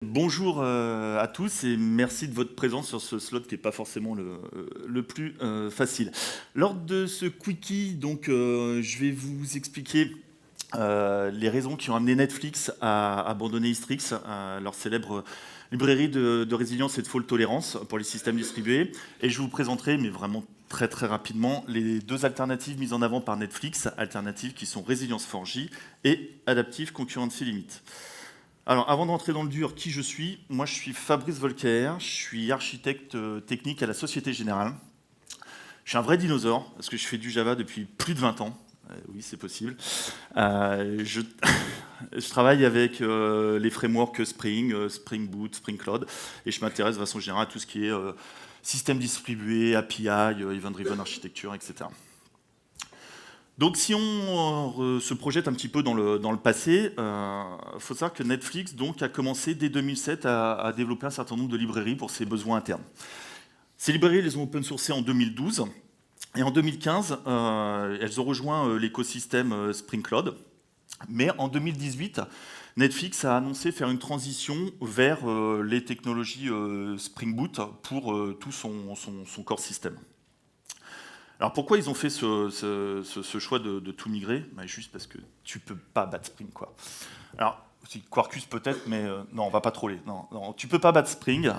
Bonjour à tous et merci de votre présence sur ce slot qui n'est pas forcément le plus facile. Lors de ce quickie, donc, je vais vous expliquer les raisons qui ont amené Netflix à abandonner Istrix, leur célèbre librairie de résilience et de faute tolérance pour les systèmes distribués. Et je vous présenterai, mais vraiment très très rapidement, les deux alternatives mises en avant par Netflix, alternatives qui sont Resilience 4J et Adaptive Concurrency Limit. Alors, avant d'entrer dans le dur, qui je suis? Moi, je suis Fabrice Volcker, je suis architecte technique à la Société Générale. Je suis un vrai dinosaure, parce que je fais du Java depuis plus de 20 ans. Oui, c'est possible. Je, je travaille avec les frameworks Spring, Spring Boot, Spring Cloud, et je m'intéresse de façon générale à tout ce qui est système distribué, API, Event-Driven Architecture, etc. Donc si on se projette un petit peu dans le passé, faut savoir que Netflix donc, a commencé dès 2007 à développer un certain nombre de librairies pour ses besoins internes. Ces librairies, elles les ont open sourcées en 2012, et en 2015, elles ont rejoint l'écosystème Spring Cloud. Mais en 2018, Netflix a annoncé faire une transition vers les technologies Spring Boot pour tout son core system. Alors pourquoi ils ont fait ce choix de tout migrer? Bah, juste parce que tu peux pas battre Spring, quoi. Alors, si Quarkus peut-être, mais non, on va pas troller. Non, non, tu peux pas battre Spring.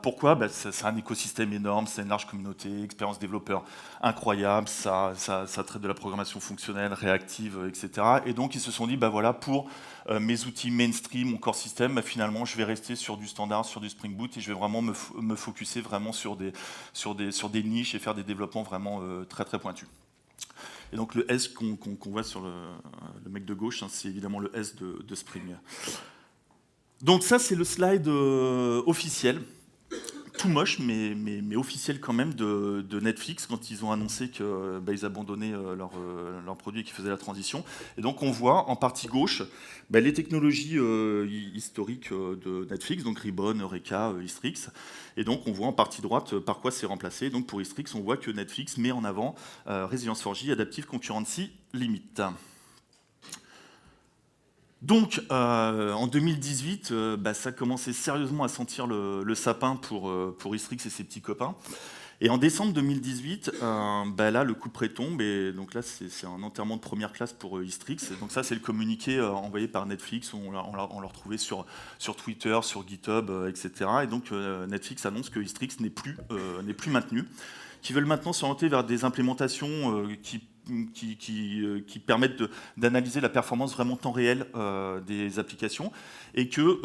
Pourquoi? Bah, c'est un écosystème énorme, c'est une large communauté, expérience développeur incroyable, ça traite de la programmation fonctionnelle, réactive, etc. Et donc ils se sont dit, bah voilà, pour mes outils mainstream, mon core system, bah, finalement, je vais rester sur du standard, sur du Spring Boot, et je vais vraiment me focuser vraiment sur des niches et faire des développements vraiment très très pointus. Et donc le S qu'on voit sur le mec de gauche, hein, c'est évidemment le S de Spring. Donc ça, c'est le slide officiel, tout moche, mais officiel quand même, de Netflix, quand ils ont annoncé qu'ils abandonnaient leur produit et qu'ils faisaient la transition. Et donc on voit en partie gauche les technologies historiques de Netflix, donc Ribbon, Eureka, Istrix. Et donc on voit en partie droite par quoi c'est remplacé. Donc pour Istrix, on voit que Netflix met en avant Resilience 4J, Adaptive Concurrency Limit. Donc, en 2018, ça commençait sérieusement à sentir le sapin pour Istrix et ses petits copains. Et en décembre 2018, là, le coup près tombe. Et donc là, c'est un enterrement de première classe pour Istrix. Donc ça, c'est le communiqué envoyé par Netflix. On l'a retrouvé sur Twitter, sur GitHub, etc. Et donc, Netflix annonce que Istrix n'est plus maintenu, qui veulent maintenant s'orienter vers des implémentations qui permettent d'analyser la performance vraiment temps réel des applications, et que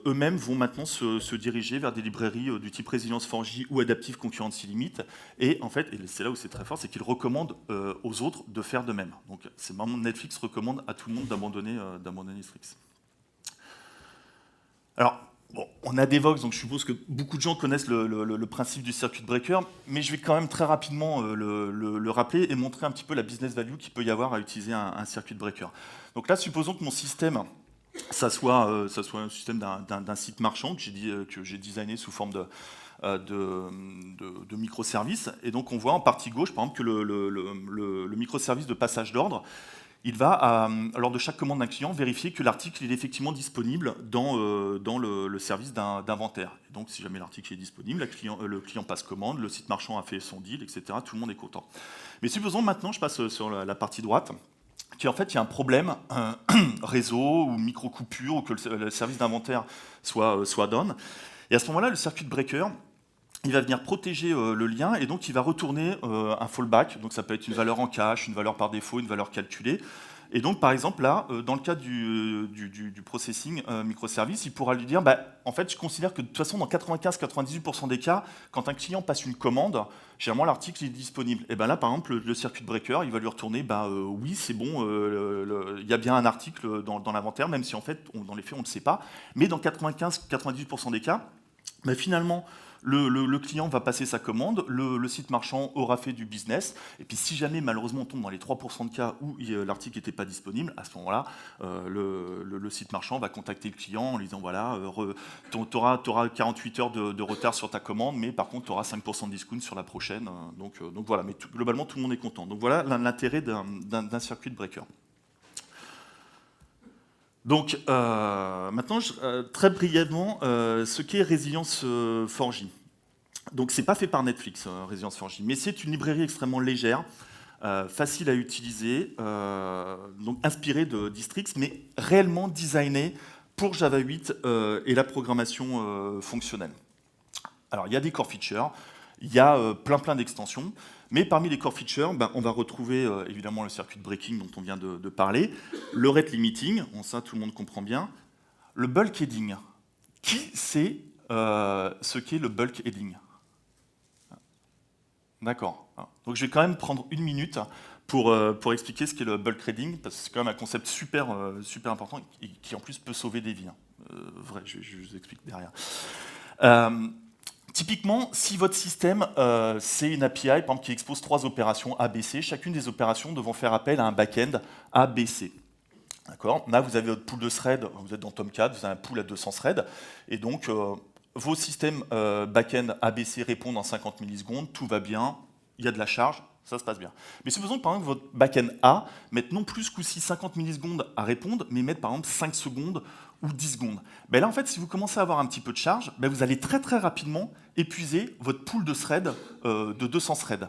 eux-mêmes vont maintenant se diriger vers des librairies du type Resilience 4J ou Adaptive Concurrency Limit. Et en fait, et c'est là où c'est très fort, c'est qu'ils recommandent aux autres de faire de même. Donc c'est vraiment Netflix recommande à tout le monde d'abandonner Istrix. Alors, bon, on a des Vox, donc je suppose que beaucoup de gens connaissent le principe du circuit breaker, mais je vais quand même très rapidement le rappeler et montrer un petit peu la business value qu'il peut y avoir à utiliser un circuit breaker. Donc là, supposons que mon système, ça soit un système d'un site marchand que j'ai designé sous forme de microservices. Et donc on voit en partie gauche, par exemple, que le microservice de passage d'ordre, il va, lors de chaque commande d'un client, vérifier que l'article est effectivement disponible dans le service d'inventaire. Donc si jamais l'article est disponible, le client passe commande, le site marchand a fait son deal, etc. Tout le monde est content. Mais supposons maintenant, je passe sur la partie droite, qu'en fait il y a un problème réseau ou micro-coupure, ou que le service d'inventaire soit down. Et à ce moment-là, le circuit breaker, il va venir protéger le lien, et donc il va retourner un fallback. Donc ça peut être une valeur en cache, une valeur par défaut, une valeur calculée. Et donc par exemple là, dans le cas du processing microservice, il pourra lui dire, en fait je considère que de toute façon dans 95-98% des cas, quand un client passe une commande, généralement l'article est disponible. Et bien là par exemple le circuit breaker, il va lui retourner, oui c'est bon, il y a bien un article dans l'inventaire, même si en fait dans les faits on ne le sait pas. Mais dans 95-98% des cas, finalement, le client va passer sa commande, le site marchand aura fait du business, et puis si jamais malheureusement on tombe dans les 3% de cas où l'article n'était pas disponible, à ce moment-là, le site marchand va contacter le client en lui disant voilà, tu auras 48 heures de retard sur ta commande, mais par contre tu auras 5% de discount sur la prochaine. Donc voilà, mais globalement tout le monde est content. Donc voilà l'intérêt d'un circuit breaker. Donc, maintenant, très brièvement, ce qu'est Resilience 4J. Donc, c'est pas fait par Netflix, Resilience 4J, mais c'est une librairie extrêmement légère, facile à utiliser, donc inspirée de Distrix, mais réellement designée pour Java 8 et la programmation fonctionnelle. Alors, il y a des core features, il y a plein d'extensions, mais parmi les core features, on va retrouver évidemment le circuit breaking dont on vient de parler, le rate limiting, bon, ça tout le monde comprend bien, le bulk heading. Qui sait ce qu'est le bulk heading? D'accord. Donc je vais quand même prendre une minute pour expliquer ce qu'est le bulk heading, parce que c'est quand même un concept super important et qui en plus peut sauver des vies. Vrai, je vous explique derrière. Typiquement, si votre système, c'est une API par exemple, qui expose 3 opérations ABC, chacune des opérations devant faire appel à un back-end ABC. D'accord. Là, vous avez votre pool de threads, vous êtes dans Tomcat, vous avez un pool à 200 threads, et donc vos systèmes back-end ABC répondent en 50 millisecondes, tout va bien, il y a de la charge, ça se passe bien. Mais supposons que par exemple votre back-end A mette non plus qu'aussi 50 millisecondes à répondre, mais mette par exemple 5 secondes ou 10 secondes. Ben là, en fait, si vous commencez à avoir un petit peu de charge, ben vous allez très rapidement épuiser votre pool de threads de 200 threads.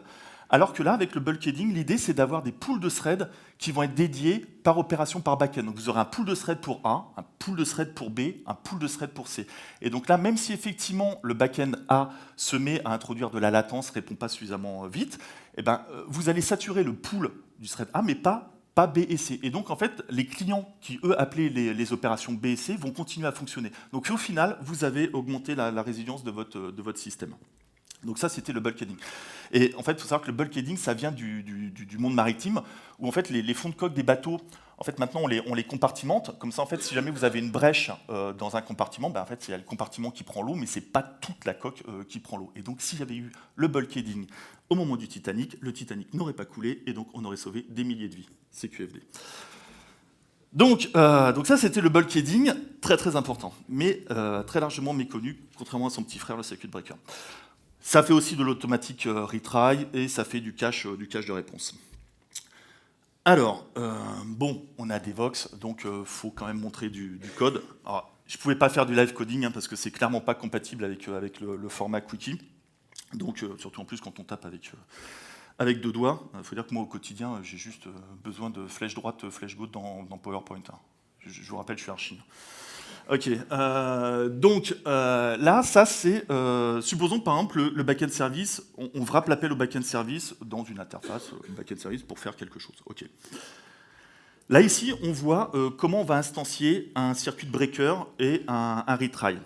Alors que là, avec le bulk heading, l'idée, c'est d'avoir des pools de threads qui vont être dédiés par opération par backend. Donc vous aurez un pool de threads pour A, un pool de threads pour B, un pool de threads pour C. Et donc là, même si effectivement le backend A se met à introduire de la latence, ne répond pas suffisamment vite, eh ben, vous allez saturer le pool du thread A, mais pas B et C. Et donc, en fait, les clients qui, eux, appelaient les opérations B et C vont continuer à fonctionner. Donc, au final, vous avez augmenté la résilience de votre système. Donc ça, c'était le bulk heading. Et en fait, il faut savoir que le bulk heading, ça vient du monde maritime, où en fait, les fonds de coque des bateaux, en fait, maintenant, on les compartimente. Comme ça, en fait, si jamais vous avez une brèche dans un compartiment, ben, en fait, c'est le compartiment qui prend l'eau, mais c'est pas toute la coque qui prend l'eau. Et donc, s'il y avait eu le bulk heading au moment du Titanic, le Titanic n'aurait pas coulé, et donc on aurait sauvé des milliers de vies. C'est QFD. Donc ça, c'était le bulk heading, très important, mais très largement méconnu, contrairement à son petit frère, le circuit breaker. Ça fait aussi de l'automatique retry et ça fait du cache de réponse. Alors, bon, on a des Vox, donc il faut quand même montrer du code. Alors, je ne pouvais pas faire du live coding parce que c'est clairement pas compatible avec le format Quickie. Donc, surtout en plus quand on tape avec 2 doigts. Il faut dire que moi, au quotidien, j'ai juste besoin de flèche droite, flèche gauche dans PowerPoint. Je vous rappelle, je suis archi. Ok, donc là, ça c'est, supposons par exemple le backend service, on wrap l'appel au backend service dans une interface backend service pour faire quelque chose. Ok. Là ici, on voit comment on va instancier un circuit breaker et un retry.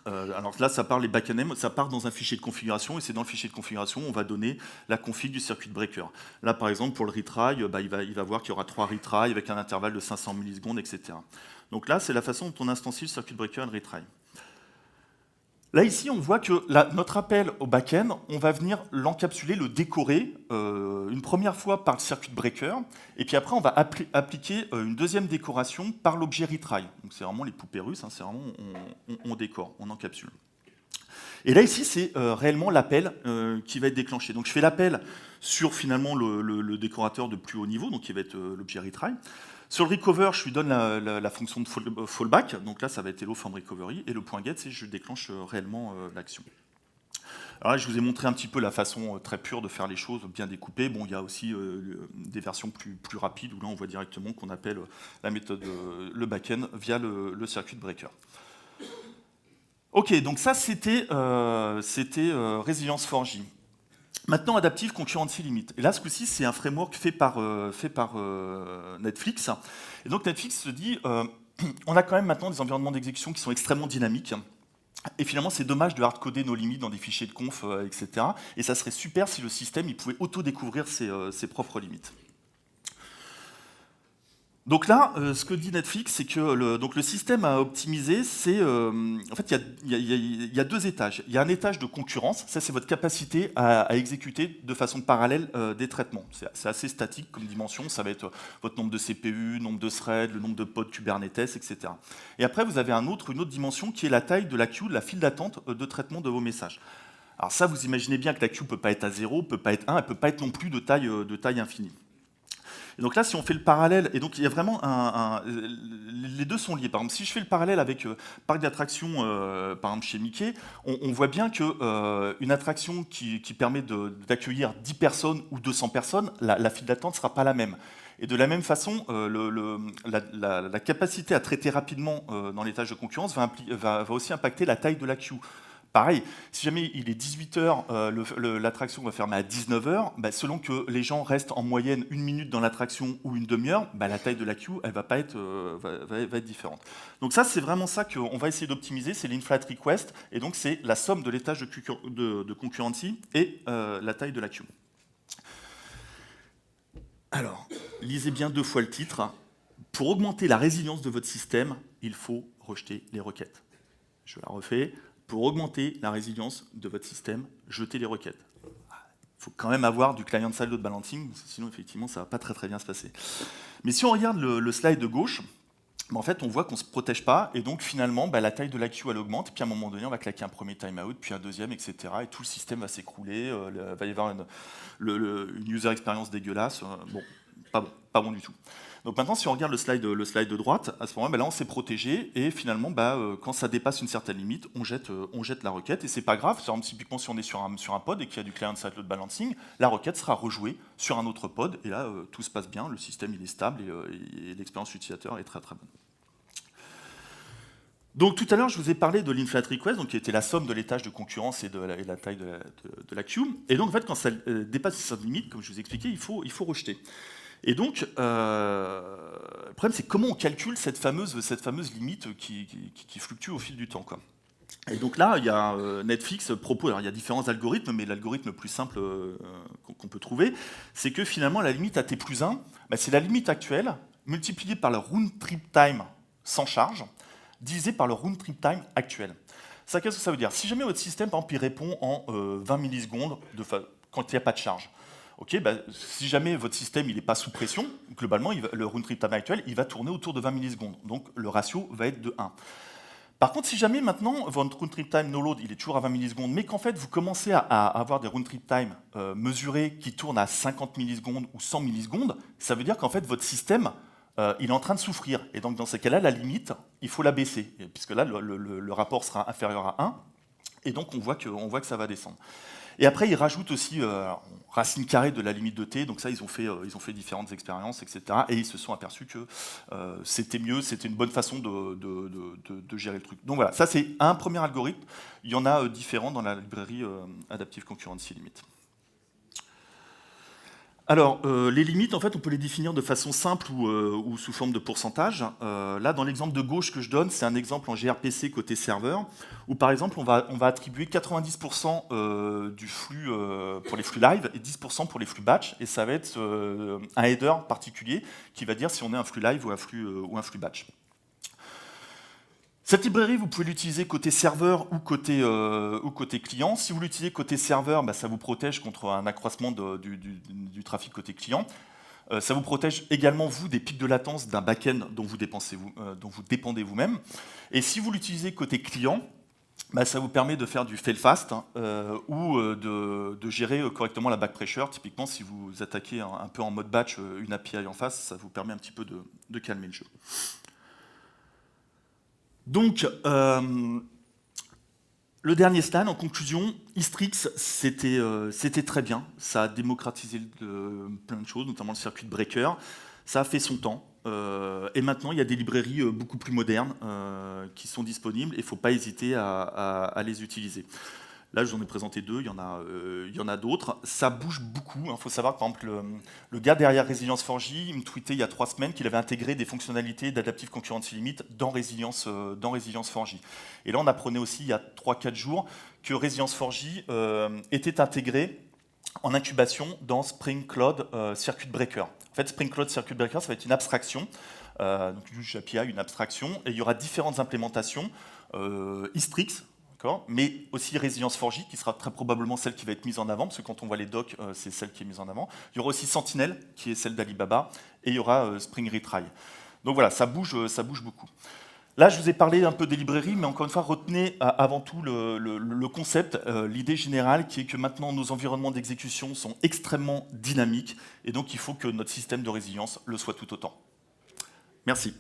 Alors là, ça part les backend, ça part dans un fichier de configuration, et c'est dans le fichier de configuration on va donner la config du circuit breaker. Là, par exemple, pour le retry, il va voir qu'il y aura 3 retry avec un intervalle de 500 millisecondes, etc. Donc là, c'est la façon dont on instancie le circuit breaker et le retry. Là, ici, on voit que notre appel au back-end, on va venir l'encapsuler, le décorer une première fois par le circuit breaker, et puis après, on va appliquer une deuxième décoration par l'objet retry. Donc c'est vraiment les poupées russes, hein, c'est vraiment on décore, on encapsule. Et là, ici, c'est réellement l'appel qui va être déclenché. Donc je fais l'appel sur finalement le décorateur de plus haut niveau, donc qui va être l'objet retry. Sur le recover, je lui donne la fonction de fallback, donc là ça va être hello from recovery, et le point get, c'est je déclenche réellement l'action. Alors là, je vous ai montré un petit peu la façon très pure de faire les choses, bien découpées. Bon, il y a aussi des versions plus rapides, où là on voit directement qu'on appelle la méthode, le back-end via le circuit breaker. Ok, donc ça c'était Resilience 4J. Maintenant, Adaptive Concurrency Limit. Et là, ce coup-ci, c'est un framework fait par Netflix. Et donc, Netflix se dit, on a quand même maintenant des environnements d'exécution qui sont extrêmement dynamiques. Et finalement, c'est dommage de hard-coder nos limites dans des fichiers de conf, etc. Et ça serait super si le système il pouvait auto-découvrir ses propres limites. Donc là, ce que dit Netflix, c'est que le système à optimiser, c'est en fait il y a 2 étages. Il y a un étage de concurrence, ça c'est votre capacité à exécuter de façon parallèle des traitements. C'est assez statique comme dimension, ça va être votre nombre de CPU, nombre de threads, le nombre de pods Kubernetes, etc. Et après vous avez une autre dimension qui est la taille de la queue, de la file d'attente de traitement de vos messages. Alors ça, vous imaginez bien que la queue ne peut pas être à 0, ne peut pas être 1, elle ne peut pas être non plus de taille infinie. Et donc là, si on fait le parallèle, et donc il y a vraiment les deux sont liés. Par exemple, si je fais le parallèle avec parc d'attractions, par exemple chez Mickey, on voit bien que une attraction qui permet d'accueillir 10 personnes ou 200 personnes, la file d'attente ne sera pas la même. Et de la même façon, la capacité à traiter rapidement dans les tâches de concurrence va aussi impacter la taille de la queue. Pareil, si jamais il est 18h, l'attraction va fermer à 19h, bah, selon que les gens restent en moyenne une minute dans l'attraction ou une demi-heure, bah, la taille de la queue, elle va pas être, va être différente. Donc ça, c'est vraiment ça qu'on va essayer d'optimiser, c'est l'inflat request, et donc c'est la somme de l'étage de concurrency et la taille de la queue. Alors, lisez bien 2 fois le titre. Pour augmenter la résilience de votre système, il faut rejeter les requêtes. Je la refais. Pour augmenter la résilience de votre système, jetez les requêtes. Il faut quand même avoir du client-side load balancing, sinon effectivement ça ne va pas très bien se passer. Mais si on regarde le slide de gauche, en fait on voit qu'on ne se protège pas, et donc finalement la taille de la queue elle augmente, et puis à un moment donné on va claquer un premier timeout, puis un deuxième, etc. Et tout le système va s'écrouler, il va y avoir une user experience dégueulasse, pas bon du tout. Donc maintenant, si on regarde le slide de droite, à ce moment-là, là, on s'est protégé, et finalement, quand ça dépasse une certaine limite, on jette la requête, et c'est pas grave. Par exemple, typiquement, si on est sur un pod et qu'il y a du client-side load balancing, la requête sera rejouée sur un autre pod, et là, tout se passe bien, le système il est stable, et l'expérience utilisateur est très très bonne. Donc tout à l'heure, je vous ai parlé de l'inflat request, donc, qui était la somme de l'étage de concurrence et de la taille de la queue. Et donc, en fait, quand ça dépasse cette limite, comme je vous ai expliqué, il faut rejeter. Et donc, le problème, c'est comment on calcule cette fameuse limite qui fluctue au fil du temps, quoi. Et donc là, il y a Netflix propose, alors il y a différents algorithmes, mais l'algorithme le plus simple qu'on peut trouver, c'est que finalement, la limite AT plus 1, c'est la limite actuelle multipliée par le round trip time sans charge, divisé par le round trip time actuel. Ça, qu'est-ce que ça veut dire? Si jamais votre système, par exemple, il répond en 20 millisecondes quand il n'y a pas de charge, okay, si jamais votre système n'est pas sous pression, globalement, le round trip time actuel, il va tourner autour de 20 millisecondes. Donc, le ratio va être de 1. Par contre, si jamais maintenant, votre round trip time no load, il est toujours à 20 millisecondes, mais qu'en fait, vous commencez à avoir des round trip time mesurés qui tournent à 50 millisecondes ou 100 millisecondes, ça veut dire qu'en fait, votre système, il est en train de souffrir. Et donc, dans ces cas-là, la limite, il faut la baisser, puisque là, le rapport sera inférieur à 1, et donc on voit que ça va descendre. Et après, ils rajoutent aussi racine carrée de la limite de t, donc ça, ils ont fait différentes expériences, etc. Et ils se sont aperçus que c'était mieux, c'était une bonne façon de gérer le truc. Donc voilà, ça c'est un premier algorithme. Il y en a différents dans la librairie Adaptive Concurrency Limit. Alors, les limites, en fait, on peut les définir de façon simple ou sous forme de pourcentage. Là, dans l'exemple de gauche que je donne, c'est un exemple en gRPC côté serveur, où par exemple, on va attribuer 90% du flux pour les flux live et 10% pour les flux batch, et ça va être un header particulier qui va dire si on est un flux live ou un flux batch. Cette librairie, vous pouvez l'utiliser côté serveur ou côté client. Si vous l'utilisez côté serveur, ça vous protège contre un accroissement du trafic côté client. Ça vous protège également, vous, des pics de latence d'un back-end dont vous dépendez vous-même. Et si vous l'utilisez côté client, ça vous permet de faire du fail-fast ou de gérer correctement la back pressure. Typiquement, si vous attaquez un peu en mode batch une API en face, ça vous permet un petit peu de calmer le jeu. Donc, le dernier slide, en conclusion, Istrix, c'était très bien. Ça a démocratisé plein de choses, notamment le circuit breaker. Ça a fait son temps. Et maintenant, il y a des librairies beaucoup plus modernes qui sont disponibles et il ne faut pas hésiter à les utiliser. Là, je vous en ai présenté 2, il y en a d'autres. Ça bouge beaucoup. Il faut savoir que, par exemple, le gars derrière Resilience 4J, il me tweetait il y a 3 semaines qu'il avait intégré des fonctionnalités d'Adaptive Concurrency Limit dans Resilience 4J. Et là, on apprenait aussi, il y a 3-4 jours, que Resilience 4J était intégré en incubation dans Spring Cloud Circuit Breaker. En fait, Spring Cloud Circuit Breaker, ça va être une abstraction, donc API, une abstraction, et il y aura différentes implémentations. Istrix, mais aussi Resilience 4J, qui sera très probablement celle qui va être mise en avant, parce que quand on voit les docs, c'est celle qui est mise en avant. Il y aura aussi Sentinel, qui est celle d'Alibaba, et il y aura Spring Retry. Donc voilà, ça bouge beaucoup. Là, je vous ai parlé un peu des librairies, mais encore une fois, retenez avant tout le concept, l'idée générale qui est que maintenant nos environnements d'exécution sont extrêmement dynamiques et donc il faut que notre système de résilience le soit tout autant. Merci.